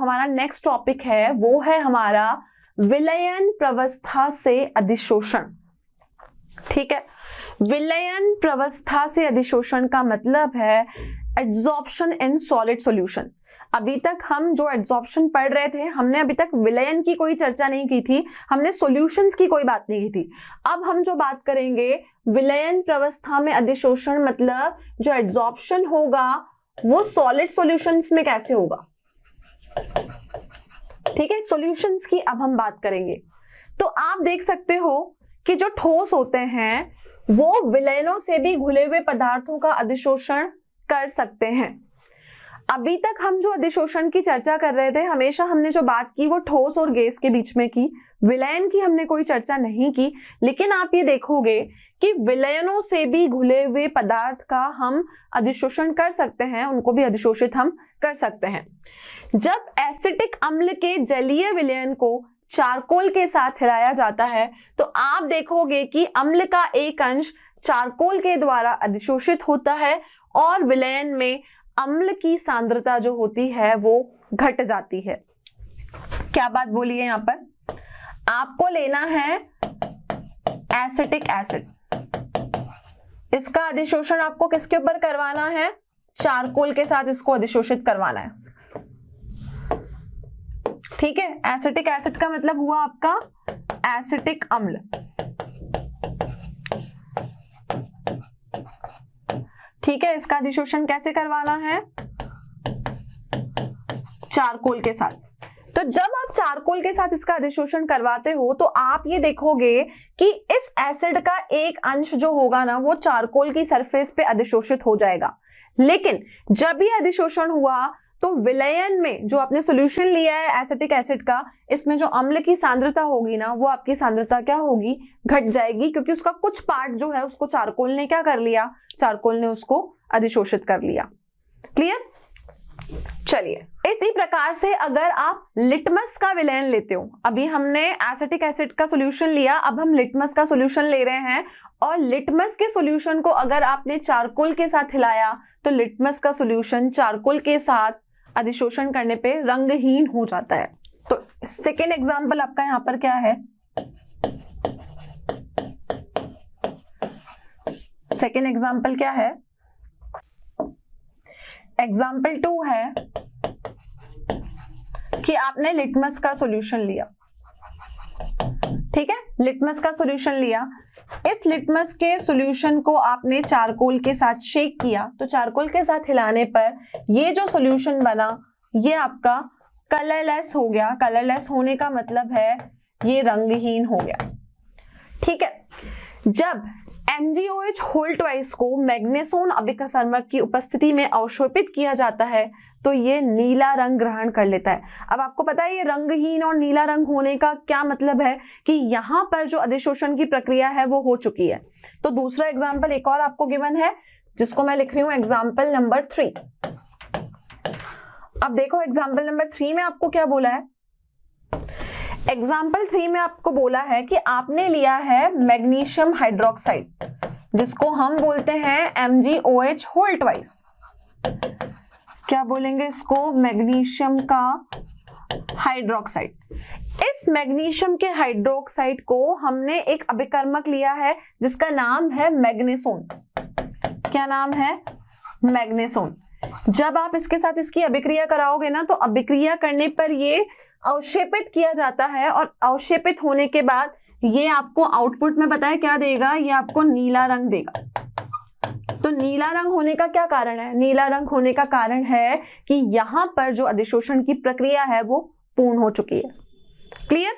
हमारा next topic है वो है हमारा विलयन प्रवस्था से अधिशोषण। ठीक है, विलयन प्रवस्था से अधिशोषण का मतलब है एड्सॉर्प्शन इन सॉलिड सॉल्यूशन। अभी तक हम जो एड्सॉर्प्शन पढ़ रहे थे, हमने अभी तक विलयन की कोई चर्चा नहीं की थी, हमने सॉल्यूशंस की कोई बात नहीं की थी। अब हम जो बात करेंगे विलयन प्रवस्था में अधिशोषण, मतलब जो एड्सॉर्प्शन होगा वो सॉलिड सॉल्यूशंस में कैसे होगा। ठीक है, सॉल्यूशंस की अब हम बात करेंगे। तो आप देख सकते हो कि जो ठोस होते हैं वो विलयनों से भी घुले हुए पदार्थों का अधिशोषण कर सकते हैं। अभी तक हम जो अधिशोषण की चर्चा कर रहे थे, हमेशा हमने जो बात की वो ठोस और गैस के बीच में की, विलयन की हमने कोई चर्चा नहीं की। लेकिन आप ये देखोगे कि विलयनों से भी घुले हुए पदार्थ का हम अधिशोषण कर सकते हैं, उनको भी अधिशोषित हम कर सकते हैं। जब एसिटिक अम्ल के जलीय विलयन को चारकोल के साथ हिलाया जाता है तो आप देखोगे कि अम्ल का एक अंश चारकोल के द्वारा अधिशोषित होता है और विलयन में अम्ल की सांद्रता जो होती है वो घट जाती है। क्या बात बोली है यहाँ पर, आपको लेना है एसिटिक एसिड, इसका अधिशोषण आपको किसके ऊपर करवाना है, चारकोल के साथ इसको अधिशोषित करवाना है। ठीक है, एसिटिक एसिड का मतलब हुआ आपका एसिटिक अम्ल। ठीक है, इसका अधिशोषण कैसे करवाना है, चारकोल के साथ। तो जब आप चारकोल के साथ इसका अधिशोषण करवाते हो तो आप ये देखोगे कि इस एसिड का एक अंश जो होगा ना वो चारकोल की सरफेस पे अधिशोषित हो जाएगा। लेकिन जब ये अधिशोषण हुआ तो विलयन में जो आपने सॉल्यूशन लिया है एसिटिक एसिड का, इसमें जो अम्ल की सांद्रता होगी ना वो आपकी सांद्रता क्या होगी, घट जाएगी, क्योंकि उसका कुछ पार्ट जो है उसको चारकोल ने क्या कर लिया, चारकोल ने उसको अधिशोषित कर लिया। क्लियर। चलिए, इसी प्रकार से अगर आप लिटमस का विलयन लेते हो, अभी हमने एसिटिक एसिड का सॉल्यूशन लिया, अब हम लिटमस का सॉल्यूशन ले रहे हैं, और लिटमस के सॉल्यूशन को अगर आपने चारकोल के साथ हिलाया तो लिटमस का सॉल्यूशन चारकोल के साथ अधिशोषण करने पे रंगहीन हो जाता है। तो सेकेंड एग्जांपल आपका यहां पर क्या है, सेकेंड एग्जांपल क्या है, एग्जांपल 2 है कि आपने लिटमस का सॉल्यूशन लिया। ठीक है, लिटमस का सॉल्यूशन लिया, इस लिटमस के सॉल्यूशन को आपने चारकोल के साथ शेक किया, तो चारकोल के साथ हिलाने पर ये जो सॉल्यूशन बना ये आपका कलरलेस हो गया। कलरलेस होने का मतलब है ये रंगहीन हो गया। ठीक है, जब MgOH होल ट्वाइस को मैग्नेसोन अभिकर्मक की उपस्थिति में अवशोषित किया जाता है तो ये नीला रंग ग्रहण कर लेता है। अब आपको पता है ये रंगहीन और नीला रंग होने का क्या मतलब है कि यहाँ पर जो अधिशोषण की प्रक्रिया है वो हो चुकी है। तो दूसरा एग्जाम्पल एक और आपको गिवन है जिसको मैं लिख रही हूँ एग्जाम्पल नंबर 3। अब देखो एग्जाम्पल नंबर 3 में आपको क्या बोला है, एग्जाम्पल 3 में आपको बोला है कि आपने लिया है मैग्नीशियम हाइड्रोक्साइड जिसको हम बोलते हैं MgOH होल ट्वाइस। क्या बोलेंगे इसको, मैग्नीशियम का हाइड्रोक्साइड। इस मैग्नीशियम के हाइड्रोक्साइड को हमने एक अभिकर्मक लिया है जिसका नाम है मैग्नेसोन। क्या नाम है, मैग्नेसोन। जब आप इसके साथ इसकी अभिक्रिया कराओगे ना तो अभिक्रिया करने पर ये अवशेपित किया जाता है, और अवशेपित होने के बाद ये आपको आउटपुट में पता है क्या देगा, ये आपको नीला रंग देगा। तो नीला रंग होने का क्या कारण है, नीला रंग होने का कारण है कि यहां पर जो अधिशोषण की प्रक्रिया है वो पूर्ण हो चुकी है। क्लियर।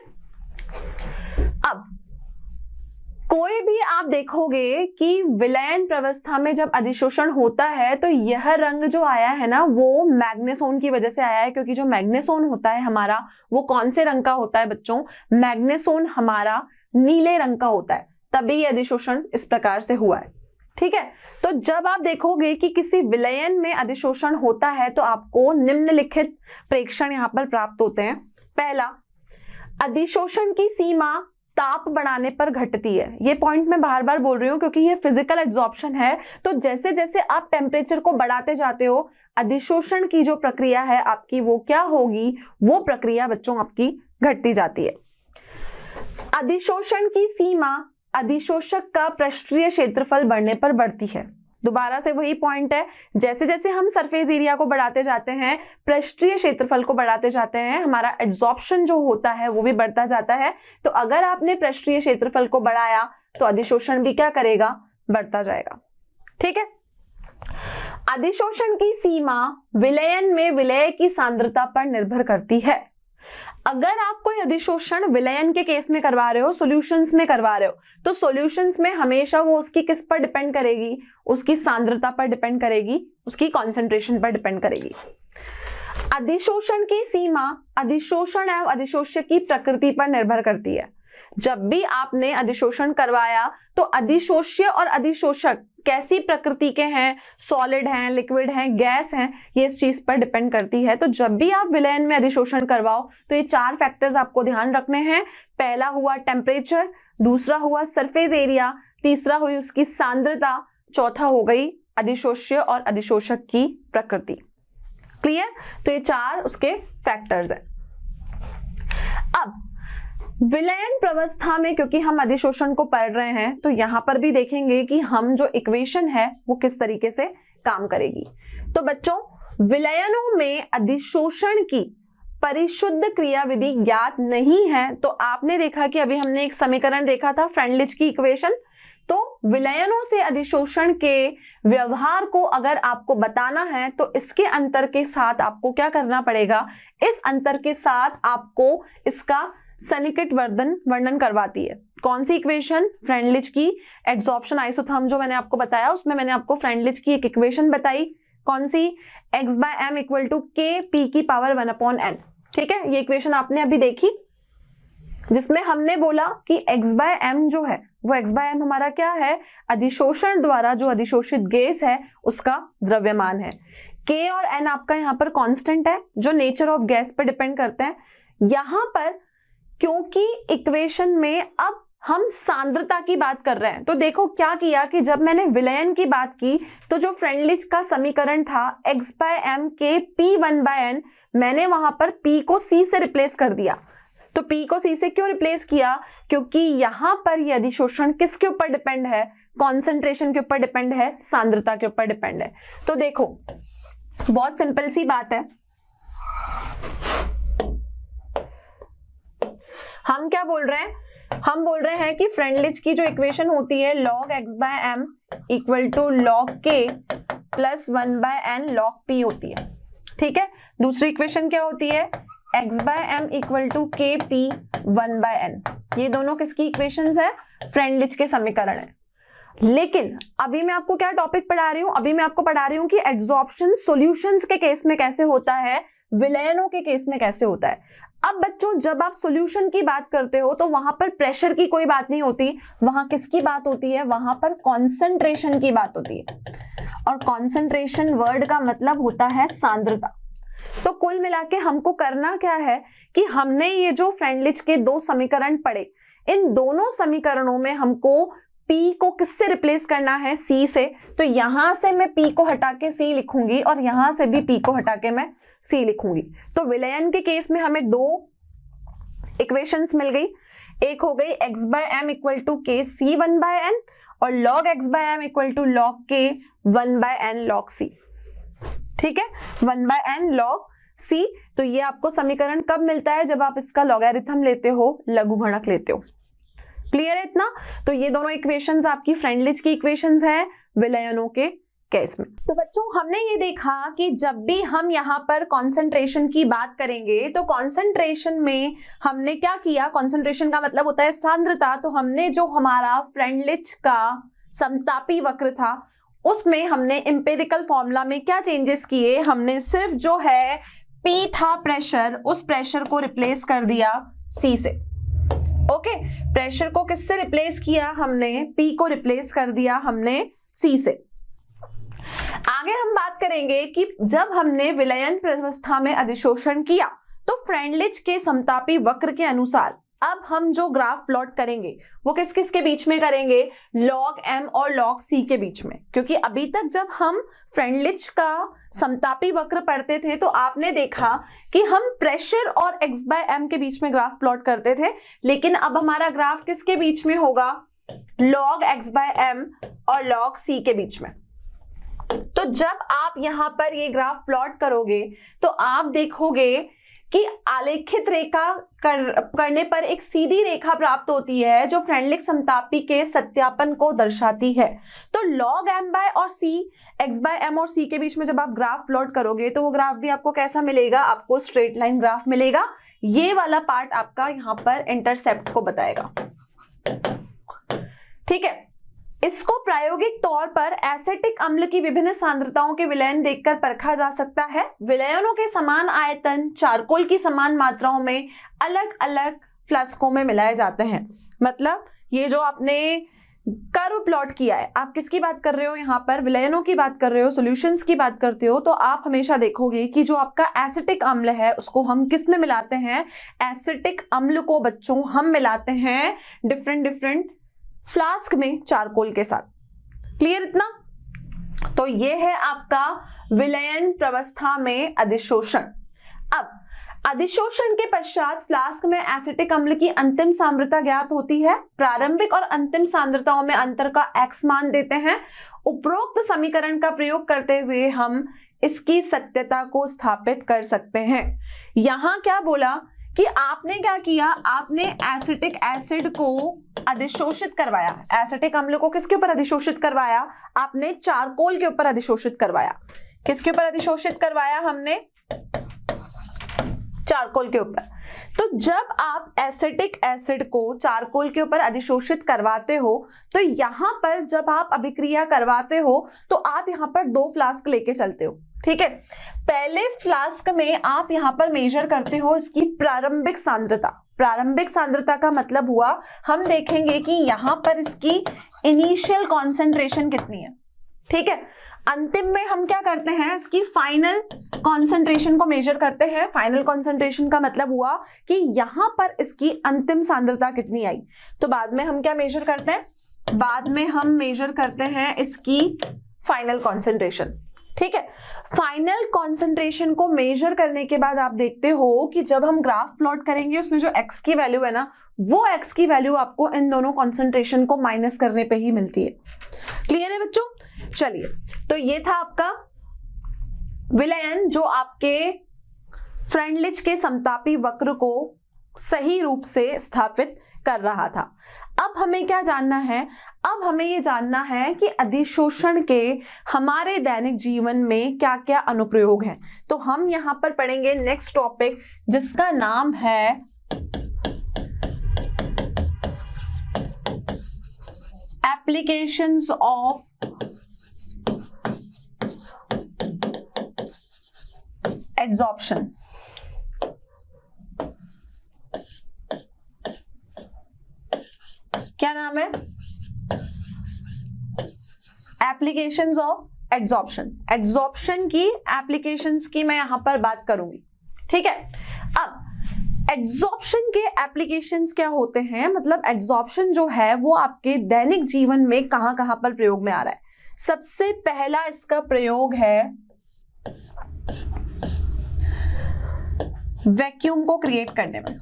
अब कोई भी आप देखोगे कि विलयन प्रवस्था में जब अधिशोषण होता है तो यह रंग जो आया है ना वो मैग्नेसोन की वजह से आया है, क्योंकि जो मैग्नेसोन होता है हमारा वो कौन से रंग का होता है बच्चों, मैग्नेसोन हमारा नीले रंग का होता है, तभी ये अधिशोषण इस प्रकार से हुआ है। ठीक है, तो जब आप देखोगे कि किसी विलयन में अधिशोषण होता है तो आपको निम्नलिखित प्रेक्षण यहां पर प्राप्त होते हैं। पहला, अधिशोषण की सीमा ताप बढ़ाने पर घटती है। ये पॉइंट मैं बार बार बोल रही हूँ क्योंकि ये फिजिकल एब्जॉर्प्शन है। तो जैसे जैसे आप टेम्परेचर को बढ़ाते जाते हो, अधिशोषण की जो प्रक्रिया है आपकी वो क्या होगी, वो प्रक्रिया बच्चों आपकी घटती जाती है। अधिशोषण की सीमा अधिशोषक का पृष्ठीय क्षेत्रफल बढ़ने पर बढ़ती है। दोबारा से वही पॉइंट है, जैसे जैसे हम सरफेस एरिया को बढ़ाते जाते हैं, पृष्ठीय क्षेत्रफल को बढ़ाते जाते हैं, हमारा एब्जॉर्प्शन जो होता है वो भी बढ़ता जाता है। तो अगर आपने पृष्ठीय क्षेत्रफल को बढ़ाया तो अधिशोषण भी क्या करेगा, बढ़ता जाएगा। ठीक है। अधिशोषण की सीमा विलयन में विलय की सांद्रता पर निर्भर करती है। अगर आप कोई अधिशोषण विलयन के केस में करवा रहे हो, सॉल्यूशंस में करवा रहे हो, तो सॉल्यूशंस में हमेशा वो उसकी किस पर डिपेंड करेगी, उसकी सांद्रता पर डिपेंड करेगी, उसकी कॉन्सेंट्रेशन पर डिपेंड करेगी। अधिशोषण की सीमा अधिशोषण एवं अधिशोष्य की प्रकृति पर निर्भर करती है। जब भी आपने अधिशोषण करवाया तो अधिशोष्य और अधिशोषक कैसी प्रकृति के हैं, सॉलिड हैं, लिक्विड हैं, गैस हैं, ये इस चीज पर डिपेंड करती है। तो जब भी आप विलयन में अधिशोषण करवाओ तो ये 4 फैक्टर्स आपको ध्यान रखने हैं। पहला हुआ टेम्परेचर, दूसरा हुआ सरफेस एरिया, तीसरा हुई उसकी सांद्रता, चौथा हो गई अधिशोष्य और अधिशोषक की प्रकृति। क्लियर? तो ये 4 उसके फैक्टर्स हैं। अब विलयन प्रवस्था में क्योंकि हम अधिशोषण को पढ़ रहे हैं तो यहां पर भी देखेंगे कि हम जो इक्वेशन है वो किस तरीके से काम करेगी। तो बच्चों, विलयनों में अधिशोषण की परिशुद्ध क्रियाविधि ज्ञात नहीं है। तो आपने देखा कि अभी हमने एक समीकरण देखा था, फ्रेंडलिच की इक्वेशन। तो विलयनों से अधिशोषण के व्यवहार को अगर आपको बताना है तो इसके अंतर के साथ आपको क्या करना पड़ेगा, इस अंतर के साथ आपको इसका सन्निकट वर्णन करवाती है। कौन सी इक्वेशन? फ्रेंडलिच की एड्सॉर्प्शन आइसोथर्म जो मैंने आपको बताया, उसमें मैंने आपको फ्रेंडलिच की एक इक्वेशन बताई। कौन सी? x/m equal to k p की पावर 1/n। ठीक है, ये इक्वेशन आपने अभी देखी, जिसमें हमने बोला कि x/m जो है वो x/m हमारा क्या है, अधिशोषण द्वारा जो अधिशोषित गैस है उसका द्रव्यमान है। k और n आपका यहाँ पर कांस्टेंट है जो नेचर ऑफ गैस पर डिपेंड करते हैं। यहां पर क्योंकि इक्वेशन में अब हम सांद्रता की बात कर रहे हैं, तो देखो क्या किया कि जब मैंने विलयन की बात की तो जो फ्रेंडलिच का समीकरण था x/m k p1/n, मैंने वहां पर p को c से रिप्लेस कर दिया। तो p को c से क्यों रिप्लेस किया? क्योंकि यहां पर यह अधिशोषण किसके ऊपर डिपेंड है, कॉन्सेंट्रेशन के ऊपर डिपेंड है, सांद्रता के ऊपर डिपेंड है। तो देखो बहुत सिंपल सी बात है, हम क्या बोल रहे हैं, हम बोल रहे हैं कि फ्रेंडलिच की जो इक्वेशन होती है log x/m equal to log k plus 1/n log p होती है। ठीक है, दूसरी इक्वेशन क्या होती है, x/m equal to k p 1/n। ये दोनों किसकी इक्वेशंस है, फ्रेंडलिच के समीकरण है। लेकिन अभी मैं आपको क्या टॉपिक पढ़ा रही हूं, अभी मैं आपको पढ़ा रही हूं कि एड्सॉर्प्शन सॉल्यूशंस के केस में कैसे होता है, विलयनों के केस में कैसे होता है। अब बच्चों, जब आप सॉल्यूशन की बात करते हो तो वहां पर प्रेशर की कोई बात नहीं होती, वहां किसकी बात होती है, वहां पर कॉन्सेंट्रेशन की बात होती है। और कॉन्सेंट्रेशन वर्ड का मतलब होता है सांद्रता। तो कुल मिला के हमको करना क्या है कि हमने ये जो फ्रेंडलिच के 2 समीकरण पढ़े, इन दोनों समीकरणों में हमको P को किससे रिप्लेस करना है, C से। तो यहां से मैं P को हटा के C लिखूंगी और यहां से भी P को हटा के मैं C लिखूंगी। तो विलयन के केस में हमें 2 इक्वेशंस मिल गई, एक हो गई x/m equal to k c 1/n और log x/m equal to log k 1/n log c। ठीक है, 1/n log c। तो ये आपको समीकरण कब मिलता है, जब आप इसका लॉगरिथम लेते हो, लघुगणक लेते हो। क्लियर है इतना? तो ये दोनों इक्वेशंस आपकी फ्रेंडलिच की इक्वेशंस हैं विलयनों के केस में। तो बच्चों, हमने ये देखा कि जब भी हम यहाँ पर कॉन्सेंट्रेशन की बात करेंगे तो कॉन्सेंट्रेशन में हमने क्या किया, कॉन्सेंट्रेशन का मतलब होता है सांद्रता। तो हमने जो हमारा फ्रेंडलिच का समतापी वक्र था उसमें हमने एम्पिरिकल फॉर्मूला में क्या चेंजेस किए, हमने सिर्फ जो है P था प्रेशर, उस प्रेशर को रिप्लेस कर दिया C से। ओके, प्रेशर को किससे रिप्लेस किया हमने, P को रिप्लेस कर दिया हमने C से। आगे हम बात करेंगे कि जब हमने विलयन प्रावस्था में अधिशोषण किया तो फ्रेंडलिच के समतापी वक्र के अनुसार अब हम जो ग्राफ प्लॉट करेंगे वो किस किस के बीच में करेंगे, log m और log c के बीच में, क्योंकि अभी तक जब हम फ्रेंडलिच का समतापी वक्र पढ़ते थे तो आपने देखा कि हम प्रेशर और x/m के बीच में ग्राफ प्लॉट करते थे, लेकिन अब हमारा ग्राफ किसके बीच में होगा, log x/m और log c के बीच में। तो जब आप यहां पर ये ग्राफ प्लॉट करोगे तो आप देखोगे कि आलेखित रेखा करने पर एक सीधी रेखा प्राप्त होती है जो फ्रेंडलिच समतापी के सत्यापन को दर्शाती है। तो log m बाय और c, x/m और c के बीच में जब आप ग्राफ प्लॉट करोगे तो वो ग्राफ भी आपको कैसा मिलेगा, आपको स्ट्रेट लाइन ग्राफ मिलेगा। ये वाला पार्ट आपका यहाँ पर इंटरसेप्ट को बताएगा, ठीक है। इसको प्रायोगिक तौर पर एसिटिक अम्ल की विभिन्न सांद्रताओं के विलयन देखकर परखा जा सकता है। विलयनों के समान आयतन चारकोल की समान मात्राओं में अलग अलग फ्लास्कों में मिलाए जाते हैं। मतलब ये जो आपने कर्व प्लॉट किया है, आप किसकी बात कर रहे हो, यहाँ पर विलयनों की बात कर रहे हो, सॉल्यूशंस की बात करते हो, तो आप हमेशा देखोगे कि जो आपका एसिटिक अम्ल है उसको हम किस में मिलाते हैं, एसिटिक अम्ल को बच्चों हम मिलाते हैं डिफरेंट फ्लास्क में चारकोल के साथ। क्लियर इतना? तो ये है आपका विलयन प्रवस्था में अधिशोषण। अब अधिशोषण के पश्चात फ्लास्क में एसिटिक अम्ल की अंतिम सांद्रता ज्ञात होती है। प्रारंभिक और अंतिम सांद्रताओं में अंतर का x मान देते हैं। उपरोक्त समीकरण का प्रयोग करते हुए हम इसकी सत्यता को स्थापित कर सकते हैं। यहां क्या बोला कि आपने क्या किया, आपने एसिटिक एसिड को अधिशोषित करवाया। एसिटिक अम्ल को किसके ऊपर अधिशोषित करवाया, आपने चारकोल के ऊपर अधिशोषित करवाया। किसके ऊपर अधिशोषित करवाया हमने, चारकोल के ऊपर। तो जब आप एसिटिक एसिड को चारकोल के ऊपर अधिशोषित करवाते हो तो यहां पर जब आप अभिक्रिया करवाते हो तो आप यहां पर 2 फ्लास्क लेके चलते हो, ठीक है। पहले फ्लास्क में आप यहां पर मेजर करते हो इसकी प्रारंभिक सांद्रता। प्रारंभिक सांद्रता का मतलब हुआ हम देखेंगे कि यहां पर इसकी इनिशियल कॉन्सेंट्रेशन कितनी है, ठीक है। अंतिम में हम क्या करते हैं, इसकी फाइनल कॉन्सेंट्रेशन को मेजर करते हैं। फाइनल कॉन्सेंट्रेशन का मतलब हुआ कि यहां पर इसकी अंतिम सांद्रता कितनी आई। तो बाद में हम क्या मेजर करते हैं, बाद में हम मेजर करते हैं इसकी फाइनल कॉन्सेंट्रेशन, ठीक है। फाइनल कॉन्सेंट्रेशन को मेजर करने के बाद आप देखते हो कि जब हम ग्राफ प्लॉट करेंगे उसमें जो x की वैल्यू है ना, वो x की वैल्यू आपको इन दोनों कॉन्सेंट्रेशन को माइनस करने पे ही मिलती है। क्लियर है बच्चों? चलिए, तो ये था आपका विलयन जो आपके फ्रेंडलिच के समतापी वक्र को सही रूप से स्थापित कर रहा था। अब हमें क्या जानना है, अब हमें ये जानना है कि अधिशोषण के हमारे दैनिक जीवन में क्या क्या अनुप्रयोग हैं। तो हम यहां पर पढ़ेंगे नेक्स्ट टॉपिक जिसका नाम है एप्लीकेशंस ऑफ एड्सॉर्प्शन। क्या नाम है, एप्लीकेशंस ऑफ एड्सॉर्प्शन। एड्सॉर्प्शन की एप्लीकेशंस की मैं यहां पर बात करूंगी, ठीक है। अब एड्सॉर्प्शन के एप्लीकेशंस क्या होते हैं, मतलब एड्सॉर्प्शन जो है वो आपके दैनिक जीवन में कहां कहां पर प्रयोग में आ रहा है। सबसे पहला इसका प्रयोग है वैक्यूम को क्रिएट करने में।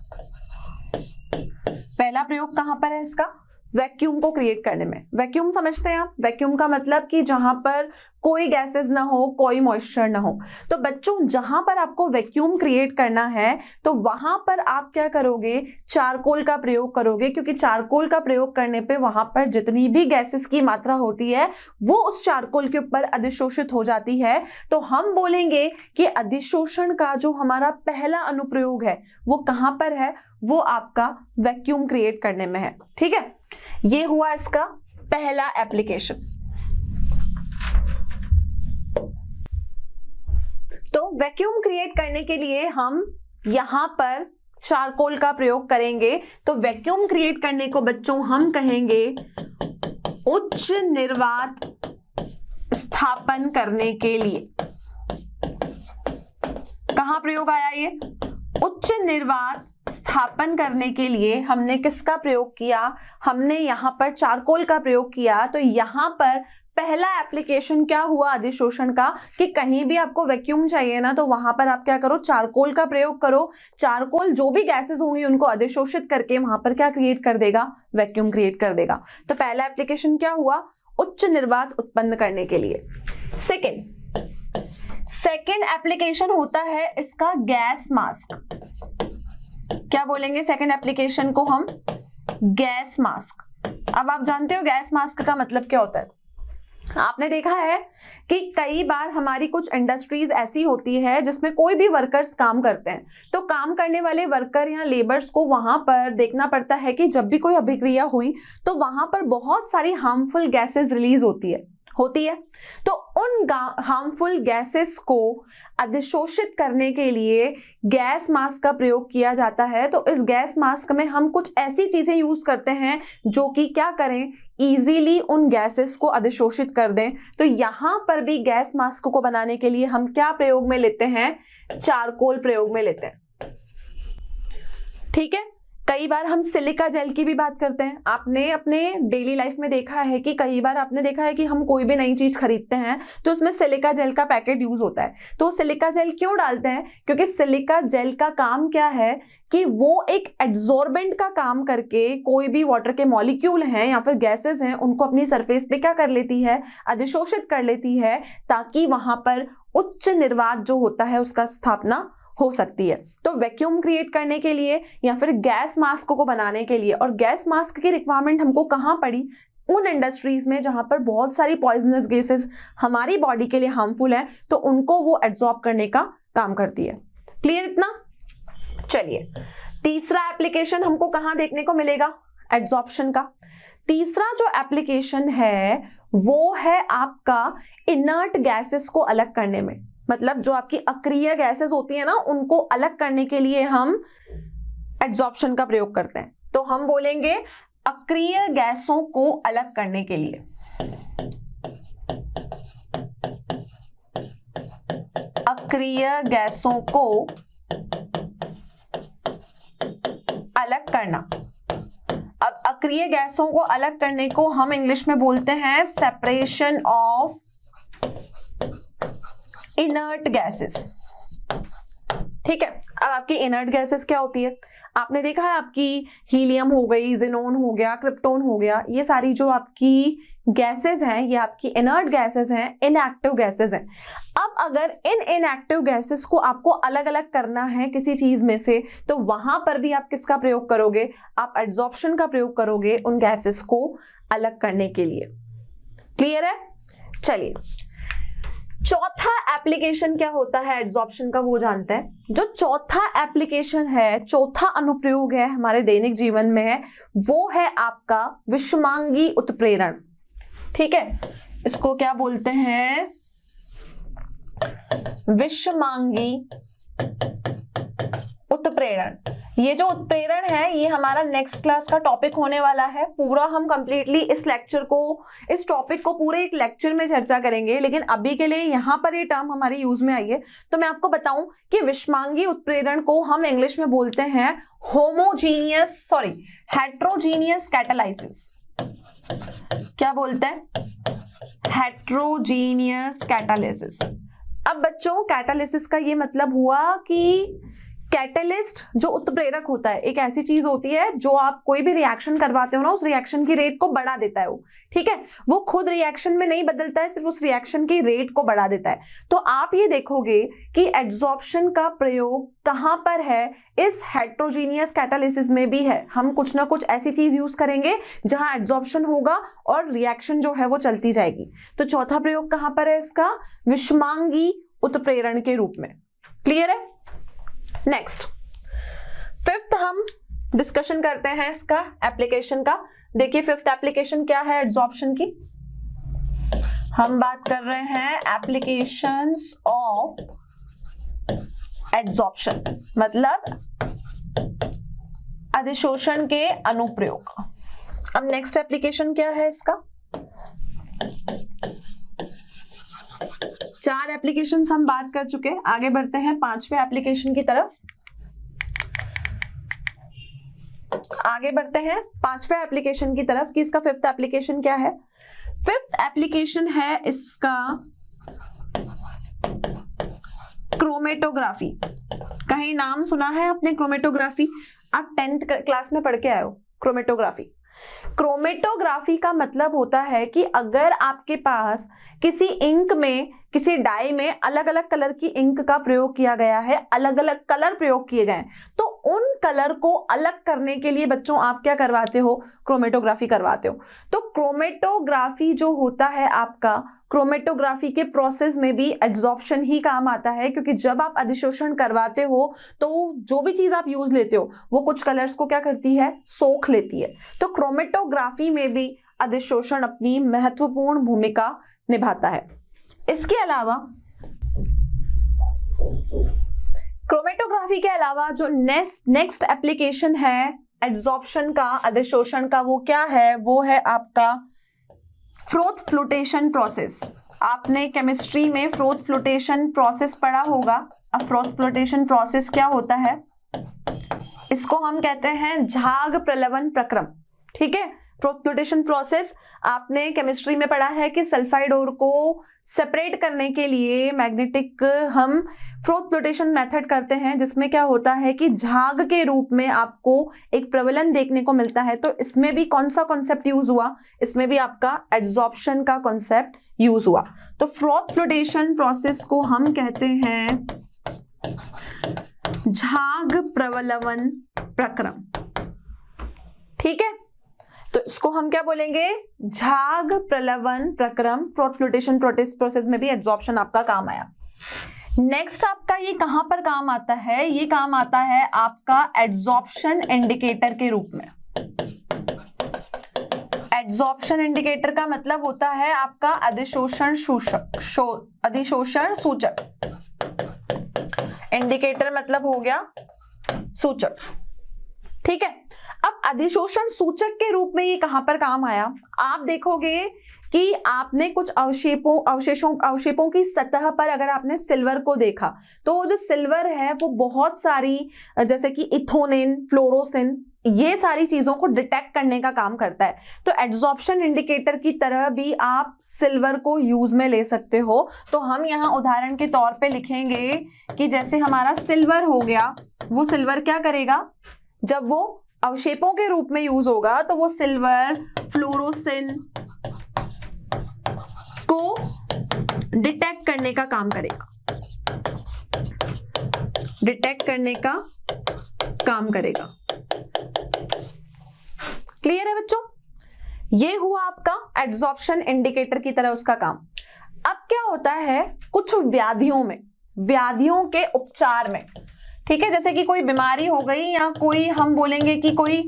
पहला प्रयोग कहां पर है इसका, वैक्यूम को क्रिएट करने में। वैक्यूम समझते हैं आप, वैक्यूम का मतलब कि जहां पर कोई गैसेस ना हो, कोई मॉइस्चर ना हो। तो बच्चों जहां पर आपको वैक्यूम क्रिएट करना है तो वहां पर आप क्या करोगे, चारकोल का प्रयोग करोगे, क्योंकि चारकोल का प्रयोग करने पे वहां पर जितनी भी गैसेस की मात्रा होती है वो उस चारकोल के ऊपर अधिशोषित हो जाती है। तो हम बोलेंगे कि अधिशोषण का जो हमारा पहला अनुप्रयोग है वो कहां पर है, वो आपका वैक्यूम क्रिएट करने में है, ठीक है। ये हुआ इसका पहला एप्लीकेशन। तो वैक्यूम क्रिएट करने के लिए हम यहां पर चारकोल का प्रयोग करेंगे। तो वैक्यूम क्रिएट करने को बच्चों हम कहेंगे उच्च निर्वात स्थापन करने के लिए। कहां प्रयोग आया ये, उच्च निर्वात स्थापन करने के लिए हमने किसका प्रयोग किया, हमने यहाँ पर चारकोल का प्रयोग किया। तो यहाँ पर पहला एप्लीकेशन क्या हुआ अधिशोषण का, कि कहीं भी आपको वैक्यूम चाहिए ना, तो वहां पर आप क्या करो, चारकोल का प्रयोग करो। चारकोल जो भी गैसेस होंगी उनको अधिशोषित करके वहां पर क्या क्रिएट कर देगा, वैक्यूम क्रिएट कर देगा। तो पहला एप्लीकेशन क्या हुआ, उच्च निर्वात उत्पन्न करने के लिए। सेकेंड एप्लीकेशन होता है इसका गैस मास्क। क्या बोलेंगे सेकेंड एप्लीकेशन को हम, गैस मास्क। अब आप जानते हो गैस मास्क का मतलब क्या होता है। आपने देखा है कि कई बार हमारी कुछ इंडस्ट्रीज ऐसी होती है जिसमें कोई भी वर्कर्स काम करते हैं, तो काम करने वाले वर्कर या लेबर्स को वहां पर देखना पड़ता है कि जब भी कोई अभिक्रिया हुई तो वहां पर बहुत सारी हार्मफुल गैसेस रिलीज होती है। तो उन हार्मफुल गैसेस को अधिशोषित करने के लिए गैस मास्क का प्रयोग किया जाता है। तो इस गैस मास्क में हम कुछ ऐसी चीजें यूज करते हैं जो कि क्या करें, इजीली उन गैसेस को अधिशोषित कर दें। तो यहां पर भी गैस मास्क को बनाने के लिए हम क्या प्रयोग में लेते हैं, चारकोल प्रयोग में लेते हैं। ठीक है, कई बार हम सिलिका जेल की भी बात करते हैं। आपने अपने डेली लाइफ में देखा है कि कई बार आपने देखा है कि हम कोई भी नई चीज खरीदते हैं तो उसमें सिलिका जेल का पैकेट यूज होता है। तो सिलिका जेल क्यों डालते हैं, क्योंकि सिलिका जेल का काम क्या है कि वो एक एड्सॉर्बेंट का काम करके कोई भी वाटर के मॉलिक्यूल हैं या फिर गैसेस हैं उनको अपनी सरफेस पे क्या कर लेती है, अधिशोषित कर लेती है, ताकि वहां पर उच्च निर्वात जो होता है उसका स्थापना हो सकती है। तो वैक्यूम क्रिएट करने के लिए या फिर गैस मास्क को बनाने के लिए, और गैस मास्क की रिक्वायरमेंट हमको कहां पड़ी, उन इंडस्ट्रीज में जहां पर बहुत सारी पॉइजनस गैसेस हमारी बॉडी के लिए हार्मफुल है, तो उनको वो एब्जॉर्ब करने का काम करती है। क्लियर इतना। चलिए, तीसरा एप्लीकेशन हमको कहां देखने को मिलेगा, एब्जॉर्प्शन का। तीसरा जो एप्लीकेशन है वो है आपका इनर्ट गैसेस को अलग करने में। मतलब जो आपकी अक्रिय गैसेस होती है ना, उनको अलग करने के लिए हम एब्जॉर्प्शन का प्रयोग करते हैं। तो हम बोलेंगे अक्रिय गैसों को अलग करने के लिए। अक्रिय गैसों को अलग करना। अब अक्रिय गैसों को अलग करने को हम इंग्लिश में बोलते हैं सेपरेशन ऑफ इनर्ट गैसेस। ठीक है, अब आपकी इनर्ट गैसेस क्या होती है, आपने देखा है आपकी हीलियम हो गई, ज़ेनॉन हो गया, क्रिप्टोन हो गया, ये सारी जो आपकी गैसेस हैं ये आपकी इनर्ट गैसेस हैं, इनएक्टिव गैसेस हैं। अब अगर इन इनएक्टिव गैसेस को आपको अलग अलग करना है किसी चीज में से, तो वहां पर भी आप किसका प्रयोग करोगे, आप एड्सॉर्प्शन का प्रयोग करोगे उन गैसेस को अलग करने के लिए। क्लियर है। चलिए, चौथा एप्लीकेशन क्या होता है एड्सॉर्प्शन का, वो जानते हैं। जो चौथा एप्लीकेशन है, चौथा अनुप्रयोग है हमारे दैनिक जीवन में है, वो है आपका विषमांगी उत्प्रेरण। ठीक है, इसको क्या बोलते हैं, विषमांगी उत्प्रेरण। ये जो उत्प्रेरण है ये हमारा नेक्स्ट क्लास का टॉपिक होने वाला है। पूरा हम कंप्लीटली इस लेक्चर को, इस टॉपिक को पूरे एक लेक्चर में चर्चा करेंगे, लेकिन अभी के लिए यहाँ पर ये टर्म हमारी यूज में आई है तो मैं आपको बताऊं कि विषमांगी उत्प्रेरण को हम इंग्लिश में बोलते हैं हेट्रोजीनियस कैटालाइसिस। क्या बोलते हैं, हेट्रोजीनियस कैटालिसिस। अब बच्चों, कैटालिसिस का ये मतलब हुआ कि कैटलिस्ट जो उत्प्रेरक होता है, एक ऐसी चीज होती है जो आप कोई भी रिएक्शन करवाते हो ना, उस रिएक्शन की रेट को बढ़ा देता है वो। ठीक है, वो खुद रिएक्शन में नहीं बदलता है, सिर्फ उस रिएक्शन की रेट को बढ़ा देता है। तो आप ये देखोगे कि एड्सॉर्प्शन का प्रयोग कहां पर है, इस हेट्रोजीनियस कैटालिसिस में भी है। हम कुछ ना कुछ ऐसी चीज यूज करेंगे जहां एड्सॉर्प्शन होगा और रिएक्शन जो है वो चलती जाएगी। तो चौथा प्रयोग कहां पर है इसका, विषमांगी उत्प्रेरण के रूप में। क्लियर है। नेक्स्ट, फिफ्थ हम डिस्कशन करते हैं इसका एप्लीकेशन का। देखिए फिफ्थ एप्लीकेशन क्या है एड्सॉर्प्शन की, हम बात कर रहे हैं एप्लीकेशंस ऑफ एड्सॉर्प्शन, मतलब अधिशोषण के अनुप्रयोग। अब नेक्स्ट एप्लीकेशन क्या है इसका, 4 एप्लीकेशंस हम बात कर चुके, आगे बढ़ते हैं 5वें एप्लीकेशन की तरफ। आगे बढ़ते हैं पांचवें एप्लीकेशन की तरफ कि इसका फिफ्थ एप्लीकेशन क्या है। फिफ्थ एप्लीकेशन है इसका क्रोमेटोग्राफी। कहीं नाम सुना है आपने क्रोमेटोग्राफी? आप 10th क्लास में पढ़ के आए हो क्रोमेटोग्राफी। क्रोमेटोग्राफी का मतलब होता है कि अगर आपके पास किसी इंक में, किसी डाई में अलग अलग कलर की इंक का प्रयोग किया गया है, अलग अलग कलर प्रयोग किए गए, तो उन कलर को अलग करने के लिए बच्चों आप क्या करवाते हो? क्रोमेटोग्राफी करवाते हो। तो क्रोमेटोग्राफी जो होता है आपका, क्रोमेटोग्राफी के प्रोसेस में भी एड्सॉर्प्शन ही काम आता है, क्योंकि जब आप अधिशोषण करवाते हो तो जो भी चीज आप यूज लेते हो वो कुछ कलर्स को क्या करती है? सोख लेती है। तो क्रोमेटोग्राफी में भी अधिशोषण अपनी महत्वपूर्ण भूमिका निभाता है। इसके अलावा क्रोमेटोग्राफी के अलावा जो नेक्स्ट एप्लीकेशन है एड्सॉर्प्शन का, अधिशोषण का, वो क्या है? वो है आपका फ्रोथ फ्लोटेशन प्रोसेस। आपने केमिस्ट्री में फ्रोथ फ्लोटेशन प्रोसेस पढ़ा होगा। अब फ्रोथ फ्लोटेशन प्रोसेस क्या होता है? इसको हम कहते हैं झाग प्रलवन प्रक्रम। ठीक है, फ्रोथ फ्लोटेशन प्रोसेस आपने केमिस्ट्री में पढ़ा है कि सल्फाइड ओर को सेपरेट करने के लिए मैग्नेटिक हम फ्रोथ फ्लोटेशन मेथड करते हैं, जिसमें क्या होता है कि झाग के रूप में आपको एक प्रवलन देखने को मिलता है। तो इसमें भी कौन सा कॉन्सेप्ट यूज हुआ? इसमें भी आपका एड्सॉर्प्शन का कॉन्सेप्ट यूज हुआ। तो फ्रोथ फ्लोटेशन प्रोसेस को हम कहते हैं झाग प्रवलवन प्रक्रम। ठीक है, तो इसको हम क्या बोलेंगे? झाग प्रलवन प्रक्रम। फ्रोथ फ्लोटेशन प्रोसेस में भी एड्सॉर्प्शन आपका काम आया। नेक्स्ट आपका ये कहां पर काम आता है? ये काम आता है आपका एड्सॉर्प्शन इंडिकेटर के रूप में। एड्सॉर्प्शन इंडिकेटर का मतलब होता है आपका अधिशोषण सूचक। अधिशोषण सूचक, इंडिकेटर मतलब हो गया सूचक। ठीक है, अब अधिशोषण सूचक के रूप में ये कहां पर काम आया? आप देखोगे कि आपने कुछ अवशेषों की सतह पर अगर आपने सिल्वर को देखा, तो जो सिल्वर है वो बहुत सारी, जैसे कि इथोनिन, फ्लोरोसिन, ये सारी चीजों को डिटेक्ट करने का काम करता है। तो एड्सॉर्प्शन इंडिकेटर की तरह भी आप सिल्वर को यूज में ले सकते हो। तो हम यहाँ उदाहरण के तौर पे लिखेंगे कि जैसे हमारा सिल्वर हो गया, वो सिल्वर क्या करेगा? जब वो अवशेपों के रूप में यूज होगा तो वो सिल्वर फ्लोरोसिन को डिटेक्ट करने का काम करेगा, डिटेक्ट करने का काम करेगा। क्लियर है बच्चों? ये हुआ आपका एड्सॉर्प्शन इंडिकेटर की तरह उसका काम। अब क्या होता है कुछ व्याधियों में, व्याधियों के उपचार में, ठीक है, जैसे कि कोई बीमारी हो गई या कोई, हम बोलेंगे कि कोई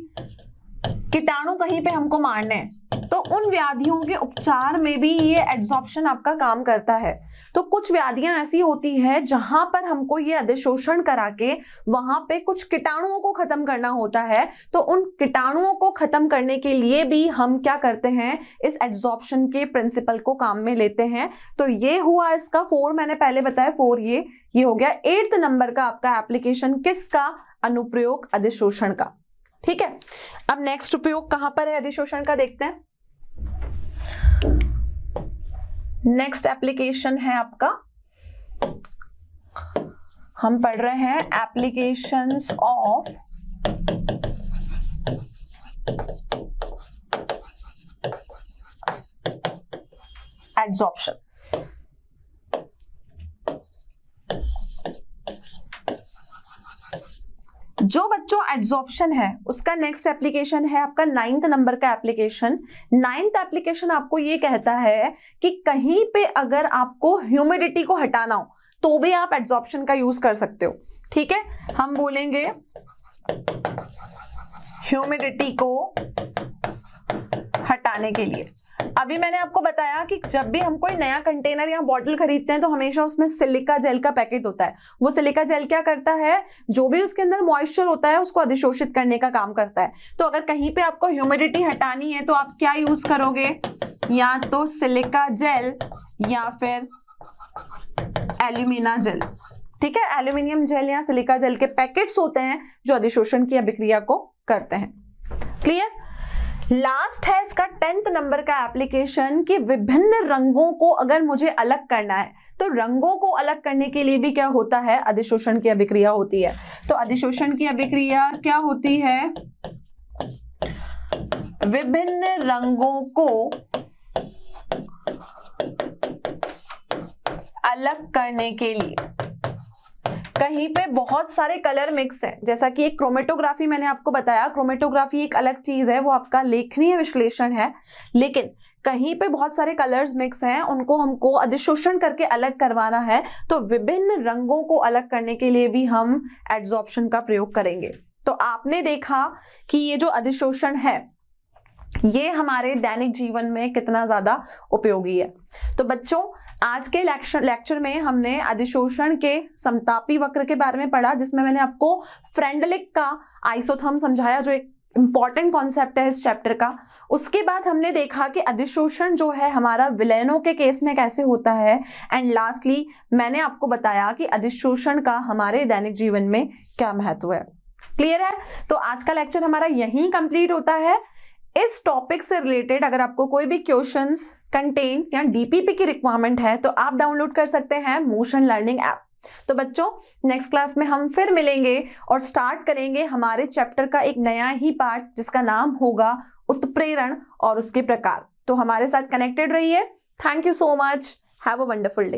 कीटाणु कहीं पे हमको मारने हैं, तो उन व्याधियों के उपचार में भी ये एड्सॉर्प्शन आपका काम करता है। तो कुछ व्याधियां ऐसी होती है जहां पर हमको ये अधिशोषण करा के वहां पे कुछ कीटाणुओं को खत्म करना होता है। तो उन कीटाणुओं को खत्म करने के लिए भी हम क्या करते हैं? इस एड्सॉर्प्शन के प्रिंसिपल को काम में लेते हैं। तो ये हुआ इसका 4, मैंने पहले बताया 4, ये हो गया 8th नंबर का आपका एप्लीकेशन। किसका? अनुप्रयोग अधिशोषण का। ठीक है, अब नेक्स्ट उपयोग कहां पर है अधिशोषण का, देखते हैं। नेक्स्ट एप्लीकेशन है आपका, हम पढ़ रहे हैं एप्लीकेशंस ऑफ एड्सॉर्प्शन। जो बच्चों एड्सॉर्प्शन है उसका नेक्स्ट एप्लीकेशन है आपका 9th नंबर का एप्लीकेशन। 9th एप्लीकेशन आपको ये कहता है कि कहीं पे अगर आपको ह्यूमिडिटी को हटाना हो तो भी आप एड्सॉर्प्शन का यूज कर सकते हो। ठीक है, हम बोलेंगे ह्यूमिडिटी को हटाने के लिए। अभी मैंने आपको बताया कि जब भी हम कोई नया कंटेनर या बॉटल खरीदते हैं तो हमेशा उसमें सिलिका जेल का पैकेट होता है। वो सिलिका जेल क्या करता है? जो भी उसके अंदर मॉइस्चर होता है उसको अधिशोषित करने का काम करता है। तो अगर कहीं पे आपको ह्यूमिडिटी हटानी है तो आप क्या यूज करोगे? या तो सिलिका जेल या फिर एल्यूमिना जेल। ठीक है, एल्यूमिनियम जेल या सिलिका जेल के पैकेट्स होते हैं जो अधिशोषण की अभिक्रिया को करते हैं। क्लियर? लास्ट है इसका 10th नंबर का एप्लीकेशन कि विभिन्न रंगों को अगर मुझे अलग करना है तो रंगों को अलग करने के लिए भी क्या होता है, अधिशोषण की अभिक्रिया होती है। तो अधिशोषण की अभिक्रिया क्या होती है, विभिन्न रंगों को अलग करने के लिए। कहीं पे बहुत सारे कलर मिक्स हैं, जैसा कि एक क्रोमेटोग्राफी मैंने आपको बताया, क्रोमेटोग्राफी एक अलग चीज है, वो आपका लेखनीय विश्लेषण है, लेकिन कहीं पे बहुत सारे कलर्स मिक्स हैं, उनको हमको अधिशोषण करके अलग करवाना है, तो विभिन्न रंगों को अलग करने के लिए भी हम एड्सॉर्प्शन का प्रयोग करेंगे। तो आपने देखा कि ये जो अधिशोषण है ये हमारे दैनिक जीवन में कितना ज्यादा उपयोगी है। तो बच्चों आज के लेक्चर में हमने अधिशोषण के समतापी वक्र के बारे में पढ़ा, जिसमें मैंने आपको फ्रेंडलिक का आइसोथर्म समझाया, जो एक इंपॉर्टेंट कॉन्सेप्ट है इस चैप्टर का। उसके बाद हमने देखा कि अधिशोषण जो है हमारा विलयनों के केस में कैसे होता है, एंड लास्टली मैंने आपको बताया कि अधिशोषण का हमारे दैनिक जीवन में क्या महत्व है। क्लियर है? तो आज का लेक्चर हमारा यहीं कंप्लीट होता है। इस टॉपिक से रिलेटेड अगर आपको कोई भी क्वेश्चंस, कंटेंट या डीपीपी की रिक्वायरमेंट है तो आप डाउनलोड कर सकते हैं मोशन लर्निंग ऐप। तो बच्चों नेक्स्ट क्लास में हम फिर मिलेंगे और स्टार्ट करेंगे हमारे चैप्टर का एक नया ही पार्ट, जिसका नाम होगा उत्प्रेरण और उसके प्रकार। तो हमारे साथ कनेक्टेड रहिए। Thank you so much. Have a wonderful day.